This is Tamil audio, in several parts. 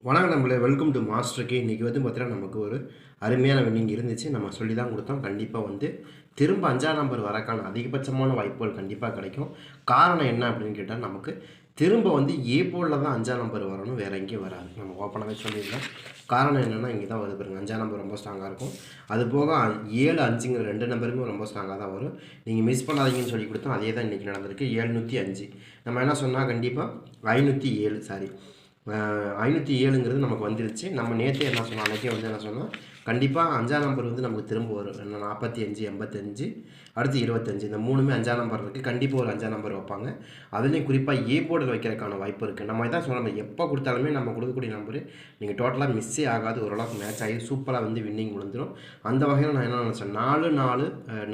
வணக்கம் நம்மளே வெல்கம் டு மாஸ்டருக்கு. இன்றைக்கி வந்து பார்த்தீங்கன்னா நமக்கு ஒரு அருமையான வின்னிங் இருந்துச்சு. நம்ம சொல்லி தான் கொடுத்தோம். கண்டிப்பாக வந்து திரும்ப 5ஆம் நம்பர் வரக்கான அதிகபட்சமான வாய்ப்புகள் கண்டிப்பாக கிடைக்கும். காரணம் என்ன அப்படின்னு கேட்டால் நமக்கு திரும்ப வந்து ஏ போர்டில் தான் 5ஆம் நம்பர் வரணும், வேறு எங்கேயும் வராது. நம்ம ஓப்பனாகவே சொல்லியிருந்தோம். காரணம் என்னென்னா இங்கே தான் வருது பாருங்க, 5ஆம் நம்பர் ரொம்ப ஸ்ட்ராங்காக இருக்கும். அது போக 7, 5ங்கிற 2 நம்பருமே ரொம்ப ஸ்ட்ராங்காக தான் வரும். நீங்கள் மிஸ் பண்ணாதீங்கன்னு சொல்லி கொடுத்தோம். அதே தான் இன்றைக்கி நடந்திருக்கு. 705 நம்ம என்ன சொன்னால் கண்டிப்பாக 507 சாரி 507ங்கிறது நமக்கு வந்துருச்சு. நம்ம நேற்றே என்ன சொன்னோம், அன்றைக்கே வந்து என்ன சொன்னோம், கண்டிப்பாக 5ஆம் நம்பர் வந்து நமக்கு திரும்ப வரும். என்ன 45, 85, அடுத்து 25 இந்த 3மே 5ஆம் நம்பர் இருக்குது. கண்டிப்பாக ஒரு 5ஆம் நம்பர் வைப்பாங்க. அதுலேயும் குறிப்பாக ஏ போர்டில் வைக்கிறதுக்கான வாய்ப்பு இருக்குது. நம்ம இதான் சொன்னோம், எப்போ கொடுத்தாலுமே நம்ம கொடுக்கக்கூடிய நம்பரு நீங்கள் டோட்டலாக மிஸ்ஸே ஆகாது. ஓரளவுக்கு மேட்ச் ஆகி சூப்பராக வந்து வின்னிங் விழுந்துடும். அந்த வகையில் நான் என்ன நினச்சேன், 4, 4,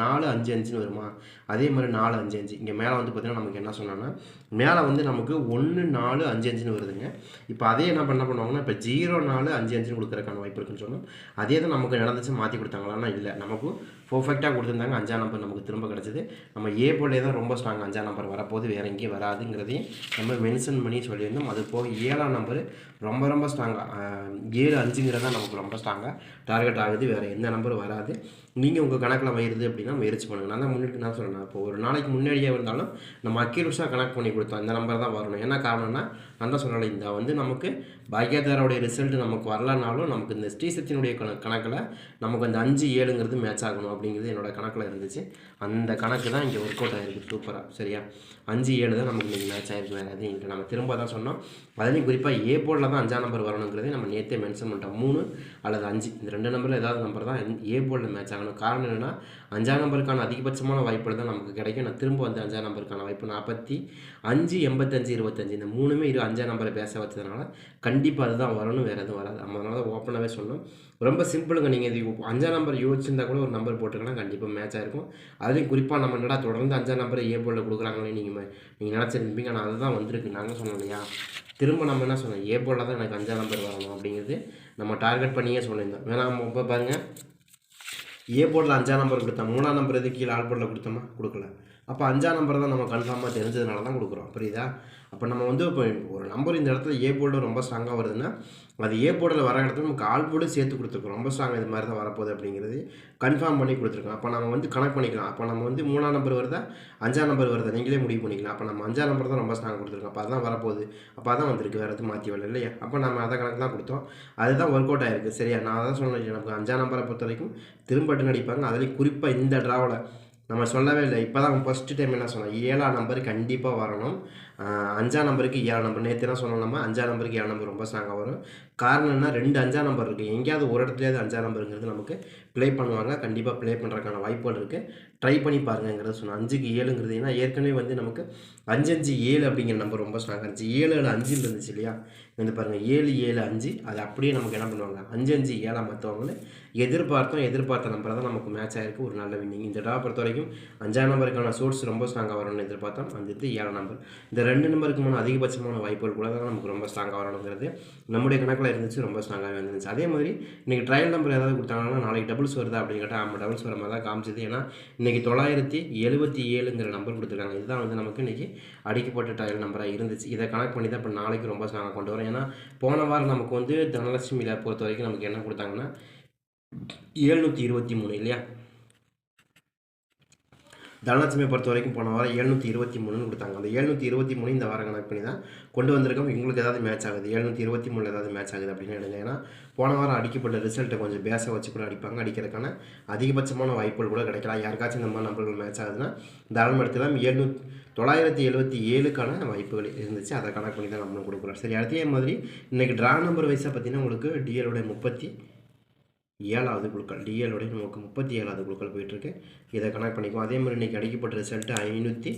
4, 5, 5ன்னு வருமா, அதே மாதிரி 4, 5, 5 இங்கே மேலே வந்து பார்த்திங்கன்னா நமக்கு என்ன சொன்னோன்னா, மேலே வந்து நமக்கு 1, 4, 5, 5ன்னு வருதுங்க. இப்போ அதே என்ன பண்ணுவாங்கன்னா, இப்போ 0, 4, 5, 5ன்னு கொடுக்குறதுக்கான வாய்ப்பு இருக்குன்னு சொன்னோம். அதே தான் நமக்கு நடந்துச்சு. மாற்றி கொடுத்தாங்களான்னா இல்லை, நமக்கும் பர்ஃபெக்டாக கொடுத்துருந்தாங்க. 5ஆம் நம்பர் நமக்கு திரும்ப கிடச்சிது. நம்ம ஏ போர்டிலே தான் ரொம்ப ஸ்ட்ராங் 5ஆம் நம்பர் வரப்போது, வேறு எங்கேயும் வராதுங்கிறதையும் நம்ம மென்ஷன் பண்ணி சொல்லியிருந்தோம். அது போக 7ஆம் நம்பர் ரொம்ப ரொம்ப ஸ்ட்ராங்காக 7, 5ங்கிறதா நமக்கு ரொம்ப ஸ்ட்ராங்காக டார்கெட் ஆகுது. வேறு எந்த நம்பரும் வராது. நீங்கள் உங்கள் கணக்கில் வருது அப்படின்னா முயற்சி பண்ணுங்கள். நான் தான் முன்னாடி நான் சொல்கிறேன், இப்போ ஒரு நாளைக்கு முன்னாடியே இருந்தாலும் நம்ம அக்யூரஸாக கணக்கு பண்ணி கொடுத்தோம். இந்த நம்பர் தான் வரணும். என்ன காரணம்னா, நான் தான் சொன்னேன், இந்த வந்து நமக்கு பாக்யதாரோடைய ரிசல்ட் நமக்கு வரலனாலும் நமக்கு இந்த ஸ்ரீசக்தியினுடைய கணக்கில் நமக்கு அந்த 5, 7ங்கிறது மேட்ச் ஆகணும் அப்படிங்கிறது என்னோட கணக்கில் இருந்துச்சு. அந்த கணக்கு தான் இங்கே ஒர்க் அவுட் ஆகிருக்கு சூப்பராக. சரியா, 5, 7 தான் நமக்கு இன்றைக்கி மேட்ச் ஆகிருக்கு. வேறு எதுவும் இல்லை. நம்ம திரும்ப தான் சொன்னோம். அதுலேயும் குறிப்பாக ஏ போர்டில் தான் 5ஆம் நம்பர் வரணுங்கிறதே நம்ம நேற்றே மென்ஷன் பண்ணிட்டோம். 3 அல்லது 5 இந்த 2 நம்பரில் ஏதாவது நம்பர் தான் ஏ போர்டில் மேட்ச் ஆகணும். காரணம் என்னென்னா, 5ஆம் நம்பருக்கான அதிகபட்சமான வாய்ப்புகள் தான் நமக்கு கிடைக்கும். நான் திரும்ப வந்து 5ஆம் நம்பருக்கான வாய்ப்பு 45, 85, 25 இந்த 3மே 5ஆம் நம்பரை பேச வச்சதுனால கண்டிப்பாக அதுதான் வரணும், வேறு எதுவும் வராது. நம்ம அதனால தான் ஓப்பனாகவே சொன்னோம். ரொம்ப சிம்பிளுங்க. நீங்கள் இது 5ஆம் நம்பர் யோசிச்சிருந்தா கூட ஒரு நம்பர் போட்டுக்கலாம், கண்டிப்பாக மேட்ச் ஆகிருக்கும். அதுலேயும் குறிப்பாக நம்ம என்னடா தொடர்ந்து 5ஆம் நம்பரை ஏ போர்டில் கொடுக்குறாங்களே நீங்கள் நினச்சிருப்பீங்க. ஆனால் அதுதான் வந்திருக்கு. நாங்கள் சொன்னோம் இல்லையா, திரும்ப நம்ம என்ன சொன்னோம், ஏ போர்டில் தான் எனக்கு 5ஆம் நம்பர் வரணும் அப்படிங்கிறது நம்ம டார்கெட் பண்ணியே சொல்லியிருந்தோம். வேணாம் இப்போ பாருங்கள், ஏ போர்டில் 5ஆம் நம்பர் கொடுத்தோம், 3ஆம் நம்பர் எது கீழே ஆல் போர்டில் கொடுத்தோமா, கொடுக்கல. அப்போ 5ஆம் நம்பர் தான் நம்ம கன்ஃபார்மாக தெரிஞ்சதுனால தான் கொடுக்குறோம். புரியுதா? அப்போ நம்ம வந்து இப்போ ஒரு நம்பர் இந்த இடத்துல ஏ போர்டில் ரொம்ப ஸ்ட்ராங்காக வருதுன்னா, அது ஏ போர்டில் வர இடத்துல நமக்கு ஆல் போர்டு சேர்த்து கொடுத்துருக்கோம். ரொம்ப ஸ்ட்ராங்காக இது மாதிரி தான் வரப்போகுது அப்படிங்கிறது கன்ஃபார்ம் பண்ணி கொடுத்துருக்கோம். அப்போ நம்ம வந்து கணக்கு பண்ணிக்கலாம். அப்போ நம்ம வந்து 3ஆம் நம்பர் வருதா, 5ஆம் நம்பர் வருதா, நீங்களே முடிவு பண்ணிக்கலாம். அப்போ நம்ம 5ஆம் நம்பர் தான் ரொம்ப ஸ்ட்ராங் கொடுத்துருக்கோம். அப்போ அதான் வரப்போகுது. அப்போ அதான் வந்திருக்கு, வேறு எதுவும் மாற்றி வரல இல்லையா? அப்போ நம்ம அதை கணக்கு தான் கொடுத்தோம். அதுதான் ஒர்க் அவுட் ஆகிருக்கு. சரியா, நான் அதான் சொன்னேன், நமக்கு 5ஆம் நம்பரை பொறுத்த வரைக்கும் திரும்பட்டு நடிப்பாங்க. அதுலேயும் குறிப்பாக இந்த ட்ராவில் நம்ம சொல்லவே இல்லை. இப்போ தான் ஃபஸ்ட்டு டைம் என்ன சொன்னோம், 7ஆம் நம்பர் கண்டிப்பாக வரணும். 5ஆம் நம்பருக்கு 7ஆம் நம்பர் நேற்று என்ன சொன்னோம், நம்ம 5ஆம் நம்பருக்கு 7ஆம் நம்பர் ரொம்ப ஸ்ட்ராங்காக வரும். காரணம் என்ன, 2 5ஆம் நம்பர் இருக்குது. எங்கேயாவது ஒரு இடத்துலையாவது 5ஆம் நம்பருங்கிறது நமக்கு ப்ளே பண்ணுவாங்க. கண்டிப்பாக ப்ளே பண்ணுறதுக்கான வாய்ப்புகள் இருக்குது. ட்ரை பண்ணி பாருங்கிறத சொன்னோம். 5க்கு 7ங்கிறது ஏன்னா ஏற்கனவே வந்து நமக்கு 5, 5, 7 அப்படிங்கிற நம்பர் ரொம்ப ஸ்ட்ராங்காக இருந்துச்சு. 7, 7, 5 இருந்துச்சு இல்லையா? வந்து பாருங்கள், 7, 7, 5 அது அப்படியே நமக்கு என்ன பண்ணுவாங்க, 5, 5, 7 மாற்றுவாங்கன்னு எதிர்பார்த்த நம்பரை தான் நமக்கு மேட்ச் ஆகிருக்கு. ஒரு நல்ல வின்னிங். இந்த ட்ரா பொறுத்த வரைக்கும் 5ஆம் நம்பருக்கான சோர்ஸ் ரொம்ப ஸ்ட்ராங்காக வரணும்னு எதிர்பார்த்தோம். அந்த 7ஆம் நம்பர் இந்த 2 நம்பருக்குமான அதிகபட்சமான வாய்ப்புகள் கூட தான் நமக்கு ரொம்ப ஸ்ட்ராங்காக வரணுங்கிறது நம்முடைய கணக்கில் இருந்துச்சு. ரொம்ப ஸ்ட்ராங்காக இருந்துச்சு. அதே மாதிரி இன்றைக்கி ட்ரையல் நம்பர் ஏதாவது கொடுத்தாங்கன்னா நாளைக்கு டபுள்ஸ் வருதா அப்படின்னு கேட்டால் நம்ம டபுள்ஸ் வர மாதிரி தான் காமிச்சிது. ஏன்னா இன்றைக்கி 977ங்கிற நம்பர் கொடுத்துருக்காங்க. இதுதான் வந்து நமக்கு இன்றைக்கி அடிக்கப்பட்ட ட்ரையல் நம்பராக இருந்துச்சு. இதை கனெக்ட் பண்ணி தான் இப்போ நாளைக்கு ரொம்ப ஸ்ட்ராங்காக கொண்டு வரோம். ஏன்னா போன வாரம் நமக்கு வந்து தனலட்சுமியில் பொறுத்த வரைக்கும் நமக்கு என்ன கொடுத்தாங்கன்னா 723 இல்லையா? தனலட்சுமியை பொறுத்த வரைக்கும் போன வாரம் 723ன்னு கொடுத்தாங்க. அந்த 723 இந்த வாரம் கணக்கு பண்ணி தான் கொண்டு வந்திருக்கோம். உங்களுக்கு ஏதாவது மேட்ச் ஆகுது, 723 ஏதாவது மேட்ச் ஆகுது அப்படின்னு எடுங்க. ஏன்னா போன வாரம் அடிக்கப்பட்ட ரிசல்ட்டை கொஞ்சம் பேச வச்சு கூட அடிப்பாங்க. அடிக்கிறதுக்கான அதிகபட்சமான வாய்ப்புகள் கூட கிடைக்கலாம். யாருக்காச்சும் இந்த மாதிரி நம்பர்கள் மேட்ச் ஆகுதுன்னா தாராளமாக எடுத்துக்கலாம். 977க்கான வாய்ப்புகள் இருந்துச்சு. அதை கணக்கு பண்ணி தான் நம்மளும் கொடுக்குறோம். சரி, அதே மாதிரி இன்றைக்கி ட்ரா நம்பர் வைஸாக பார்த்தீங்கன்னா உங்களுக்கு டிஎலோட 37வது குழுக்கள், டிஎலோடைய நமக்கு 37வது குழுக்கள் போயிட்டுருக்கு. இதை கனெக்ட் பண்ணிக்குவோம். அதே மாதிரி இன்றைக்கி அடிக்கப்பட்ட ரிசல்ட்டு 500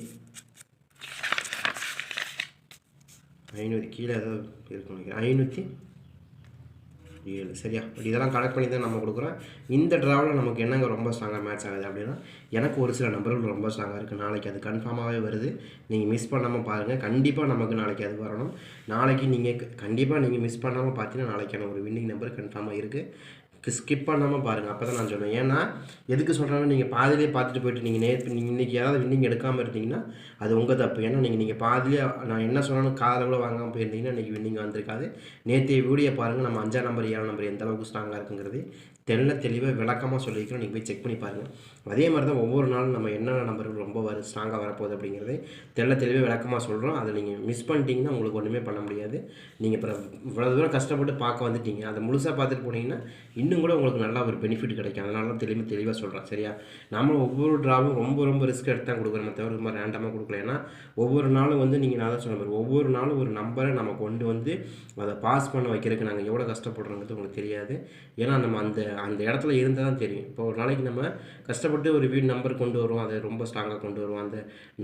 கீழே ஏதாவது இருக்குன்னு நினைக்கிறேன், 507. சரியா, இதெல்லாம் கனெக்ட் பண்ணி தான் நம்ம கொடுக்குறோம். இந்த ட்ராவில் நமக்கு என்னங்க ரொம்ப ஸ்ட்ராங்காக மேட்ச் ஆகுது அப்படின்னா, எனக்கு ஒரு சில நம்பர்கள் ரொம்ப ஸ்ட்ராங்காக இருக்குது. நாளைக்கு அது கன்ஃபார்மாகவே வருது. நீங்கள் மிஸ் பண்ணாமல் பாருங்கள். கண்டிப்பாக நமக்கு நாளைக்கு அது வரணும். நாளைக்கு நீங்கள் கண்டிப்பாக மிஸ் பண்ணாமல் பார்த்தீங்கன்னா நாளைக்கான ஒரு வின்னிங் நம்பர் கன்ஃபார்மாக இருக்குது. ஸ்கிப் பண்ணாமல் பாருங்கள். அப்போ தான் நான் சொல்லுவேன். ஏன்னா எதுக்கு சொல்கிறேன்னா, நீங்கள் பாதியிலே பார்த்துட்டு போயிட்டு நீங்கள் இன்றைக்கி யாராவது வின்னிங் எடுக்காமல் இருந்தீங்கன்னா அது உங்கள் தப்பு. ஏன்னா நீங்கள் பாதியிலே நான் என்ன சொன்னாலும் காதில் கூட வாங்காமல் போயிருந்தீங்கன்னா இன்றைக்கி வின்னிங் வந்திருக்காது. நேற்றைய வீடியோ பாருங்கள். நம்ம 5ஆம் நம்பர் 7ஆம் நம்பர் எந்த அளவுக்கு ஸ்ட்ராங்காக இருக்குங்கிறது தெளிவாக விளக்கமாக சொல்லியிருக்கிறோம். நீங்கள் போய் செக் பண்ணி பாருங்கள். அதே மாதிரி தான் ஒவ்வொரு நாளும் நம்ம என்னென்ன நம்பர்கள் ரொம்ப ஸ்ட்ராங்காக வரப்போகுது அப்படிங்கிறது தெளிவாக விளக்கமாக சொல்கிறோம். அதை நீங்கள் மிஸ் பண்ணிட்டீங்கன்னா உங்களுக்கு ஒன்றுமே பண்ண முடியாது. நீங்கள் இப்போ இவ்வளோ தூரம் கஷ்டப்பட்டு பார்க்க வந்துட்டீங்க, அதை முழுசாக பார்த்துட்டு போனீங்கன்னா இன்னும் கூட உங்களுக்கு நல்லா ஒரு பெனிஃபிட் கிடைக்கும். அதனால தான் தெளிவாக சொல்கிறேன். சரியா? நம்ம ஒவ்வொரு ட்ராவும் ரொம்ப ரிஸ்க் எடுத்து தான் கொடுக்குறோம், தவிர ரொம்ப ரேண்டமாக கொடுக்கல. ஏன்னா ஒவ்வொரு நாளும் வந்து நீங்கள் நான் தான் சொன்ன மாதிரி ஒவ்வொரு நாளும் ஒரு நம்பரை நம்ம கொண்டு வந்து அதை பாஸ் பண்ண வைக்கிறதுக்கு நாங்கள் எவ்வளோ கஷ்டப்படுறோங்கிறது உங்களுக்கு தெரியாது. ஏன்னா நம்ம அந்த இடத்துல இருந்தால் தான் தெரியும். இப்போ ஒரு நாளைக்கு நம்ம கஷ்டப்பட்டு ஒரு நம்பர் கொண்டு வருவோம், அதை ரொம்ப ஸ்ட்ராங்காக கொண்டு வருவோம், அந்த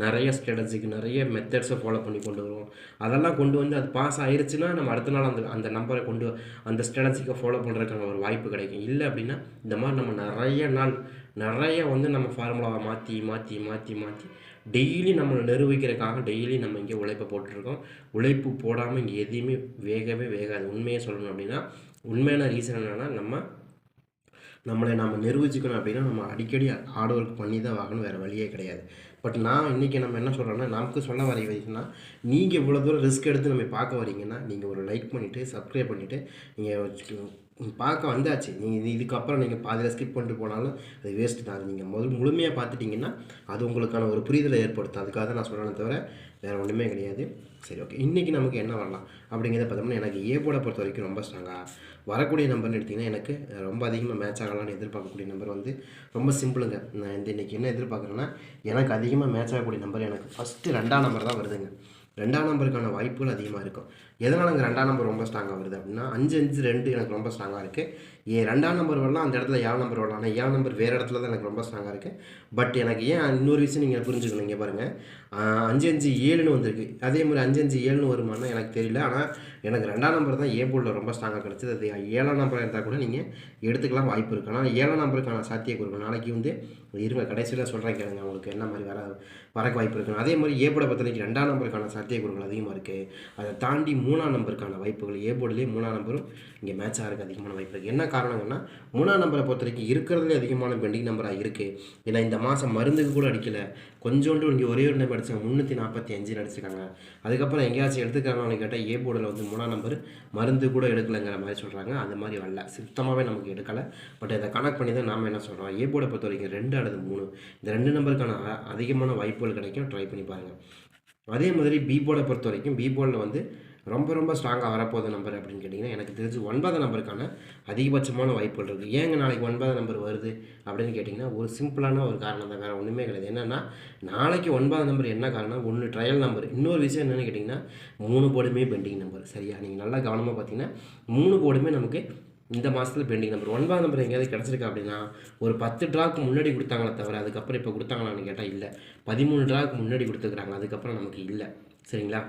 நிறைய ஸ்ட்ராட்டஜிக்கு நிறைய மெத்தட்ஸை ஃபாலோ பண்ணி கொண்டு வருவோம். அதெல்லாம் கொண்டு வந்து அது பாஸ் ஆயிடுச்சுன்னா நம்ம அடுத்த நாள் அந்த நம்பரை கொண்டு அந்த ஸ்ட்ராட்டஜிக்கை ஃபாலோ பண்ணுறதுக்கான ஒரு வாய்ப்பு கிடைக்கும். இல்லை அப்படின்னா இந்த மாதிரி நம்ம நிறைய வந்து நம்ம ஃபார்முலாவை மாற்றி டெய்லி நம்மளை நிரூபிக்கிறதுக்காக டெய்லி நம்ம இங்கே உழைப்பை போட்டுருக்கோம். உழைப்பு போடாமல் இங்கே எதையுமே வேகாது. உண்மையை சொல்லணும் அப்படின்னா உண்மையான ரீசன் என்னென்னா நம்மளை நம்ம நிரூபிச்சுக்கணும் அப்படின்னா நம்ம அடிக்கடி ஹார்ட் ஒர்க் பண்ணி தான் வாங்கணும், வேறு வழியே கிடையாது. பட் நான் இன்றைக்கி நம்ம என்ன சொல்கிறோன்னா, நமக்கு சொல்ல வர வயசுனா நீங்கள் இவ்வளோ தூரம் ரிஸ்க் எடுத்து நம்ம பார்க்க வரீங்கன்னா நீங்கள் ஒரு லைக் பண்ணிவிட்டு சப்ஸ்கிரைப் பண்ணிவிட்டு நீங்கள் பார்க்க வந்தாச்சு. நீங்கள் இதுக்கப்புறம் நீங்கள் பாதியில் ஸ்கிப் பண்ணிட்டு போனாலும் அது வேஸ்ட்டு தான். அது நீங்கள் முழுமையாக பார்த்துட்டிங்கன்னா அது உங்களுக்கான ஒரு புரிதலை ஏற்படுத்தும். அதுக்காக தான் நான் சொல்கிறேன், தவிர வேறு ஒன்றுமே கிடையாது. சரி, ஓகே. இன்றைக்கி நமக்கு என்ன வரலாம் அப்படிங்கிறத பார்த்தோம்னா, எனக்கு ஏ போர்டை பொறுத்த வரைக்கும் ரொம்ப ஸ்ட்ராங்காக வரக்கூடிய நம்பர்னு எடுத்திங்கன்னா எனக்கு ரொம்ப அதிகமாக மேட்ச் ஆகலான்னு எதிர்பார்க்கக்கூடிய நம்பர் வந்து ரொம்ப சிம்பிளுங்க. நான் இன்றைக்கி என்ன எதிர்பார்க்குறேன்னா, எனக்கு அதிகமாக மேட்ச் ஆகக்கூடிய நம்பர் எனக்கு ஃபஸ்ட்டு 2ஆம் நம்பர் தான் வருதுங்க. 2ஆம் நம்பருக்கான வாய்ப்புகள் அதிகமாக இருக்கும். எதனால் அங்கே 2ஆம் நம்பர் ரொம்ப ஸ்ட்ராங்காக வருது அப்படின்னா 5-5-2 எனக்கு ரொம்ப ஸ்ட்ராங்காக இருக்குது. 2ஆம் நம்பர் வரலாம், அந்த இடத்துல 7ஆம் நம்பர் வரலாம். ஆனால் 7ஆம் நம்பர் வேறு இடத்துல தான் எனக்கு ரொம்ப ஸ்ட்ராங்காக இருக்குது. பட் எனக்கு ஏன் இன்னொரு விஷயம் நீங்கள் புரிஞ்சுக்கணும். இங்கே பாருங்கள், 5-5-7ன்னு வந்திருக்கு. அதே மாதிரி 5-5-7ன்னு வருமானா எனக்கு தெரியல. ஆனால் எனக்கு 2ஆம் நம்பர் தான் ஏ போர்டில் ரொம்ப ஸ்ட்ராங்காக கிடச்சிது. அது 7ஆம் நம்பர் எடுத்தால் கூட நீங்கள் எடுத்துக்கலாம், வாய்ப்பு இருக்குது. ஆனால் 7ஆம் நம்பருக்கான சாத்தியக்கூறு நாளைக்கு வந்து இருங்க கடைசியில் சொல்கிறேன் கேளுங்க, அவங்களுக்கு என்ன மாதிரி வரக்கு வாய்ப்பு இருக்குது. அதே மாதிரி ஏ போர்டை பொறுத்தவரைக்கும் 2ஆம் நம்பருக்கான சாத்தியக்கூறுகள் அதிகமாக இருக்குது. அதை தாண்டி 3ஆம் நம்பருக்கான வாய்ப்புகள் ஏ போர்டிலே 3ஆம் நம்பரும் இங்கே மேட்ச் ஆகிறதுக்கு அதிகமான வாய்ப்பு இருக்குது. என்ன காரணங்கன்னா 3ஆம் நம்பரை பொறுத்த வரைக்கும் இருக்கிறதுலே அதிகமான பெண்டிங் நம்பராக இருக்குது. ஏன்னா இந்த மாதம் மருந்துக்கு கூட அடிக்கலை, கொஞ்சோண்டு இங்கே ஒரே ஒரு நம்பர் அடித்தாங்க, 345 அடிச்சிருக்காங்க. அதுக்கப்புறம் எங்கேயாச்சும் எடுத்துக்கிறாங்கன்னு கேட்டால் ஏ போர்டில் வந்து 3ஆம் நம்பர் மருந்து கூட எடுக்கலைங்கிற மாதிரி சொல்கிறாங்க. அந்த மாதிரி வரல, சுத்தமாகவே நமக்கு எடுக்கலை. பட் இதை கனெக்ட் பண்ணி தான் நாம் என்ன சொல்கிறோம், ஏ போர்டை பொறுத்த வரைக்கும் 2 அல்லது 3 இந்த 2 நம்பருக்கான அதிகமான வாய்ப்புகள் கிடைக்கும். ட்ரை பண்ணி பாருங்கள். அதே மாதிரி பி போர்டை பொறுத்த வரைக்கும் பி போர்டில் வந்து ரொம்ப ஸ்ட்ராங்காக வரப்போகுது நம்பர் அப்படின்னு கேட்டிங்கன்னா, எனக்கு தெரிஞ்சு 9ஆம் நம்பருக்கான அதிகபட்சமான வாய்ப்புகள் இருக்குது. ஏங்க நாளைக்கு 9ஆம் நம்பர் வருது அப்படின்னு கேட்டிங்கன்னா, ஒரு சிம்பிளான ஒரு காரணம் தான், வேறு ஒன்றுமே கிடையாது. என்னென்னா நாளைக்கு 9ஆம் நம்பர் என்ன காரணம், ஒன்று ட்ரையல் நம்பர், இன்னொரு விஷயம் என்னென்னு கேட்டிங்கன்னா 3 போர்டுமே பெண்டிங் நம்பர். சரியா? நீங்கள் நல்லா கவனமாக பார்த்தீங்கன்னா 3 போர்டுமே நமக்கு இந்த மாதத்தில் பெண்டிங் நம்பர். 9ஆம் நம்பர் எங்கேயாவது கிடச்சிருக்கா அப்படின்னா ஒரு 10 ட்ராக்கு முன்னாடி கொடுத்தாங்களே தவிர அதுக்கப்புறம் இப்போ கொடுத்தாங்களான்னு கேட்டால் இல்லை. 13 ட்ராக்கு முன்னாடி கொடுத்துருக்குறாங்க, அதுக்கப்புறம் நமக்கு இல்லை. சரிங்களா?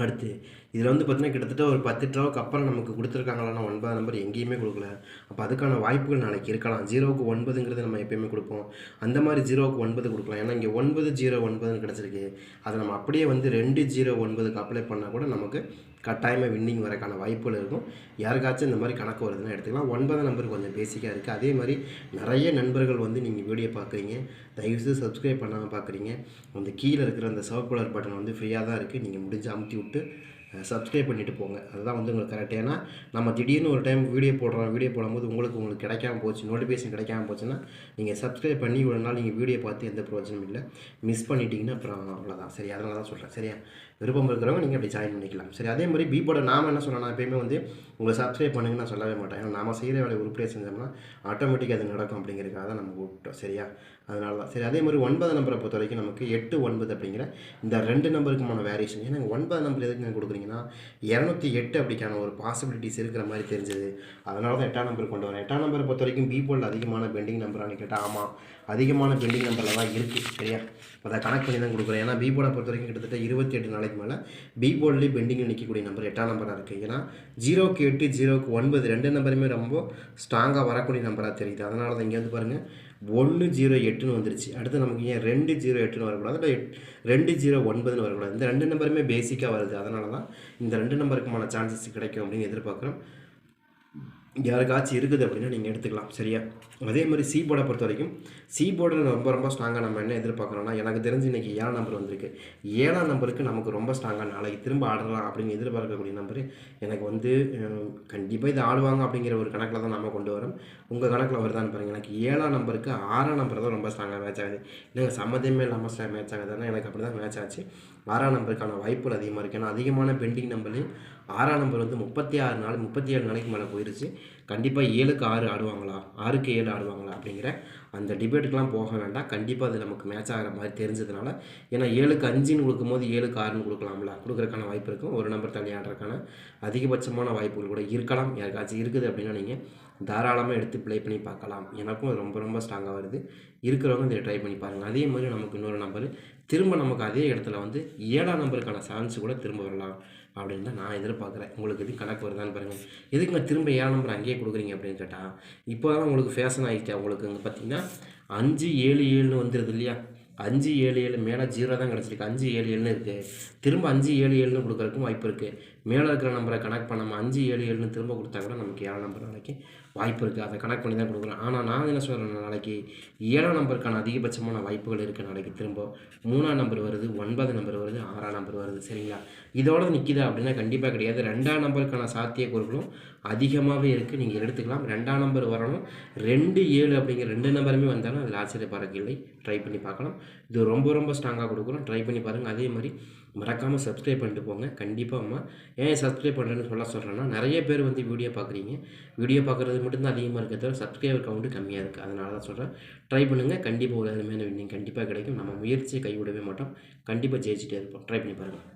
அடுத்து இதில் வந்து பார்த்திங்கன்னா கிட்டத்தட்ட ஒரு 10 ட்ராவுக்கு அப்புறம் நமக்கு கொடுத்துருக்காங்களான்னா 9ஆம் நம்பர் எங்கேயுமே கொடுக்கல. அப்போ அதுக்கான வாய்ப்புகள் நாளைக்கு இருக்கலாம். 0க்கு 9ங்கிறது நம்ம எப்போயுமே கொடுப்போம், அந்த மாதிரி 0க்கு 9 கொடுக்கலாம். ஏன்னா இங்கே 9-0-9ன்னு கிடச்சிருக்கு. அதை நம்ம அப்படியே வந்து 2-0-9க்கு அப்ளை பண்ணால் கூட நமக்கு கட்டாயமாக வின்னிங் வரக்கான வாய்ப்புகள் இருக்கும். யாருக்காச்சும் இந்த மாதிரி கணக்கு வருதுன்னா எடுத்துக்கலாம். 9ஆம் நம்பர் கொஞ்சம் பேசிக்காக இருக்குது. அதே மாதிரி நிறைய நண்பர்கள் வந்து நீங்கள் வீடியோ பார்க்குறீங்க, தயவுசெய்து சப்ஸ்கிரைப் பண்ணாமல் பார்க்குறீங்க. அந்த கீழே இருக்கிற அந்த சிவப்பு கலர் பட்டன் வந்து ஃப்ரீயாக தான் இருக்குது, நீங்கள் முடிஞ்சு அமுத்தி விட்டு சப்ஸ்கிரைப் பண்ணிவிட்டு போங்க. அதுதான் வந்து உங்களுக்கு கரெக்ட். ஏன்னா நம்ம திடீர்னு ஒரு டைம் வீடியோ போடும்போது உங்களுக்கு கிடைக்காம போச்சு, நோட்டிஃபிகேஷன் கிடைக்காம போச்சுன்னா நீங்கள் சப்ஸ்கிரைப் பண்ணி ஒரு நாள் நீங்கள் வீடியோ பார்த்து எந்த பிரயோஜனமும் இல்லை, மிஸ் பண்ணிட்டீங்கன்னா அப்புறம் அவ்வளோதான். சரி, அதனால தான் சொல்கிறேன். சரியா? விருப்பம் இருக்கிறவங்க நீங்கள் அப்படி ஜாயின் பண்ணிக்கலாம். சரி, அதே மாதிரி பி போர்டை நாம் என்ன சொன்னோம்னா எப்பயுமே வந்து உங்களை சப்ஸ்கிரைப் பண்ணுங்கன்னு நான் சொல்லவே மாட்டேன். ஏன்னா நாம் செய்கிற வேலையை உருப்படியாக செஞ்சோம்னா ஆட்டோமேட்டிக்காக அது நடக்கும் அப்படிங்கிறதுக்காக தான் நம்ம விட்டோம். சரியா? அதனால தான். சரி, அதே மாதிரி 9ஆம் நம்பரை பொறுத்த வரைக்கும் நமக்கு 8-9 அப்படிங்கிற இந்த 2 நம்பருக்குமான வேரியேஷன். ஏன்னா 9ஆம் நம்பர் எதுக்கு நீங்கள் கொடுக்குறீங்கன்னா 208 அப்படிக்கான ஒரு பாசிபிலிட்டிஸ் இருக்கிற மாதிரி தெரிஞ்சது, அதனால தான் 8ஆம் நம்பர் கொண்டு வரேன். 8ஆம் நம்பரை பொறுத்த வரைக்கும் பி போர்டில் அதிகமான பெண்டிங் நம்பரானு கேட்டால் ஆமாம், அதிகமான பெண்டிங் நம்பரில் தான் இருக்குது. சரியா? அதை கனெக்ட் பண்ணி தான் கொடுக்குறேன். ஏன்னா பி போர்டை பொறுத்த வரைக்கும் கிட்டத்தட்ட 28 நாளைக்கு மேலே பி போர்ட்லேயே பெண்டிங்கில் நிற்கக்கூடிய நம்பர் 8ஆம் நம்பராக இருக்குது. ஏன்னா 0க்கு 8 0க்கு 9 2 நம்பருமே ரொம்ப ஸ்ட்ராங்காக வரக்கூடிய நம்பராக தெரியுது. அதனால தான் இங்கே வந்து பாருங்கள் 1-0-8ன்னு வந்துருச்சு. அடுத்து நமக்கு ஏன் 2-0-8ன்னு வரக்கூடாது, இல்லை 2-0-9ன்னு வரக்கூடாது. இந்த 2 நம்பருமே பேசிக்காக வருது. அதனால தான் இந்த 2 நம்பருக்குமான சான்சஸ் கிடைக்கும் அப்படின்னு எதிர்பார்க்குறோம். யாருக்காச்சும் இருக்குது அப்படின்னா நீங்கள் எடுத்துக்கலாம். சரியா? அதே மாதிரி சி போர்டை பொறுத்த வரைக்கும் சி போர்டில் ரொம்ப ரொம்ப ஸ்ட்ராங்காக நம்ம என்ன எதிர்பார்க்குறோம்னா, எனக்கு தெரிஞ்சு இன்றைக்கி 7ஆம் நம்பர் வந்திருக்கு. 7ஆம் நம்பருக்கு நமக்கு ரொம்ப ஸ்ட்ராங்காக நாளைக்கு திரும்ப ஆடலாம் அப்படின்னு எதிர்பார்க்கக்கூடிய நம்பர் எனக்கு வந்து கண்டிப்பாக இது ஆடுவாங்க அப்படிங்கிற ஒரு கணக்கில் தான் நம்ம கொண்டு வரோம். உங்கள் கணக்கில் வருதான்னு பாருங்கள். எனக்கு 7ஆம் நம்பருக்கு 6ஆம் நம்பர் தான் ரொம்ப ஸ்ட்ராங்காக மேட்ச் ஆகுது. இல்லைங்க சம்மந்தமே இல்லாமல் மேட்ச் ஆகுதுன்னா எனக்கு அப்படி தான் மேட்ச் ஆச்சு. 6ஆம் நம்பருக்கான வாய்ப்புகள் அதிகமாக இருக்குது. ஏன்னா அதிகமான பெண்டிங் நம்பரு 6ஆம் நம்பர் வந்து 36 நாள் 37 நாளைக்கு மேலே போயிருச்சு. கண்டிப்பாக 7க்கு 6 ஆடுவாங்களா, 6க்கு 7 ஆடுவாங்களா அப்படிங்கிற அந்த டிபேட்டுக்கெலாம் போக வேண்டாம். கண்டிப்பாக அது நமக்கு மேட்ச் ஆகிற மாதிரி தெரிஞ்சதுனால, ஏன்னா 7க்கு 5ன்னு கொடுக்கும்போது 7க்கு 6ன்னு கொடுக்கலாம்ல, கொடுக்குறதுக்கான வாய்ப்பு இருக்கும். ஒரு நம்பர் தள்ளி ஆடுறதுக்கான அதிகபட்சமான வாய்ப்புகள் கூட இருக்கலாம். யாருக்காச்சும் இருக்குது அப்படின்னா நீங்கள் தாராளமாக எடுத்து ப்ளே பண்ணி பார்க்கலாம். எனக்கும் அது ரொம்ப ரொம்ப ஸ்ட்ராங்காக வருது. இருக்கிறவங்க இதை ட்ரை பண்ணி பாருங்கள். அதே மாதிரி நமக்கு இன்னொரு நம்பர் திரும்ப நமக்கு அதே இடத்துல வந்து 7ஆம் நம்பருக்கான சான்ஸ் கூட திரும்ப வரலாம் அப்படின்னு தான் நான் எதிர்பார்க்குறேன். உங்களுக்கு இது கணக்கு வருதான்னு பாருங்கள். எதுக்குங்க திரும்ப 7ஆம் நம்பர் அங்கேயே கொடுக்குறீங்க அப்படின்னு கேட்டால், இப்போ தான் உங்களுக்கு ஃபேஷன் ஆகிடுச்சு. உங்களுக்கு இங்கே பார்த்தீங்கன்னா 5, 7, 7ன்னு வந்துடுது இல்லையா? 5, 7, 7 மேலே 0 தான் கிடச்சிருக்கு. 5, 7, 7ன்னு இருக்குது. திரும்ப 5, 7, 7ன்னு கொடுக்குறதுக்கும் வாய்ப்பு இருக்குது. மேலே இருக்கிற நம்பரை கனெக்ட் பண்ணாமல் 5, 7, 7ன்னு திரும்ப கொடுத்தா கூட நமக்கு 7ஆம் நம்பர் நாளைக்கு வாய்ப்பு இருக்குது. அதை கனெக்ட் பண்ணி தான் கொடுக்குறோம். ஆனால் நான் என்ன சொல்கிறேன், நாளைக்கு 7ஆம் நம்பருக்கான அதிகபட்சமான வாய்ப்புகள் இருக்குது. நாளைக்கு திரும்ப 3ஆம் நம்பர் வருது, 9 நம்பர் வருது, 6ஆம் நம்பர் வருது. சரிங்களா? இதோட நிற்கிதா அப்படின்னா கண்டிப்பாக கிடையாது. 2ஆம் நம்பருக்கான சாத்தியக்கூறுகளும் அதிகமாகவே இருக்குது. நீங்கள் எடுத்துக்கலாம். 2ஆம் நம்பர் வரணும். 2, 7 அப்படிங்கிற 2 நம்பருமே வந்தாலும் அதில் ஆச்சரியப்படுறதுக்கு இல்லை. ட்ரை பண்ணி பார்க்கலாம். இது ரொம்ப ரொம்ப ஸ்ட்ராங்காக கொடுக்குறோம். ட்ரை பண்ணி பாருங்கள். அதே மாதிரி மறக்காமல் சப்ஸ்கிரைப் பண்ணிட்டு போங்க. கண்டிப்பாக ஏன் சப்ஸ்கிரைப் பண்ணுறேன்னு சொல்கிறேன்னா, நிறைய பேர் வந்து வீடியோ பார்க்குறீங்க. வீடியோ பார்க்குறது மட்டும்தான் அதிகமாக இருக்கிறத தவிர சப்ஸ்கிரைபர் கவுண்ட்டு கம்மியாக இருக்குது. அதனால தான் சொல்கிறேன். ட்ரை பண்ணுங்கள். கண்டிப்பாக ஒரு அருமையான வின்னிங் கண்டிப்பாக கிடைக்கும். நம்ம முயற்சியை கைவிடவே மாட்டோம். கண்டிப்பாக ஜெயிச்சிட்டே இருப்போம். ட்ரை பண்ணி பாருங்கள்.